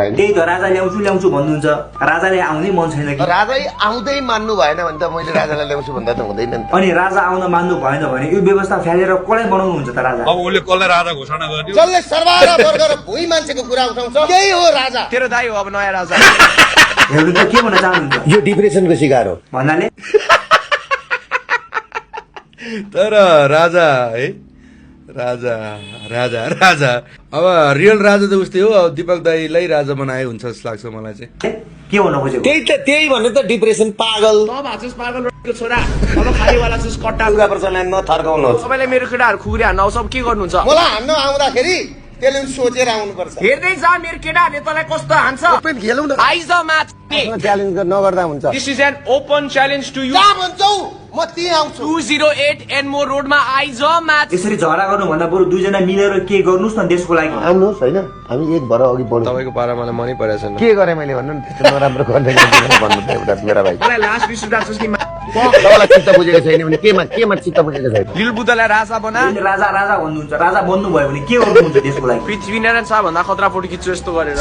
त्यही त राजा ल्याउँछु भन्नुहुन्छ राजाले आउनै मन छैन कि राजै आउँदै मान्नु भएन भने त मैले राजालाई ल्याउँछु भन्दा त हुँदैन नि त अनि राजा आउन मान्नु भएन भने यो व्यवस्था फ्यालेर कसलाई बनाउनुहुन्छ त राजा अब उसले कसलाई राजा घोषणा गर्यो जसले सर्वहारा वर्ग र भुइँ मान्छेको कुरा उठाउँछ त्यही हो राजा तेरो दाइ हो अब नयाँ राजा हेर्नु त के भन्न चाहनुहुन्छ यो डिप्रेसनको शिकार हो भन्नाले तर राजा है राजा राजा राजा अब रियल राजा त उस्तै हो अब दीपक दाईलाई राजा बनाए हुन्छ जस्तो लाग्छ मलाई चाहिँ के भन्न खोजेको त्यही भन्ने त डिप्रेसन पागल पागल छोरा अब खालीवाला छुस कट्टा दुर्गा प्रसादलाई नथर्काउनुहोस् सबैले मेरो केटाहरू खुकुरी हान्न आउँछ अब के गर्नुहुन्छ मलाई हान्न आउँदाखेरि त्यसले सोचेर आउनुपर्छ हेर्दै जा मेरो केटाहरूले तँलाई कस्तो हान्छ ओपन खेलौँ न आइज म्याच च्यालेन्ज नगर्दा हुन्छ this is an open challenge to you कहाँ भन्छौ म त्यही आउँछु 208 एनमोर रोडमा आइज म्याच यसरी झगडा गर्नु भन्दा बरु दुईजना मिलेर के गर्नुस् न देशको लागि आउनुहोस् होइन हामी एक भएर अघि बढ्छौँ तपाईँको पारा मलाई मनै परेको छैन के गरेँ मैले भन्नु नि त्यस्तो नराम्रो गर्ने भन्नु त एउटा मेरा भाइ मलाई लास्ट रिस उठाएको कि तपाईँलाई चित्त बुझेको छैन भने केमा चित्त बुझेको छैन लिल बुद्धलाई राजा बना अहिले राजा राजा भन्नुहुन्छ राजा बन्नु भयो भने के गर्नुहुन्छ देशको लागि पृथ्वी नारायण शाह भन्दा खतरा फोटो खिच्छु यस्तो गरेर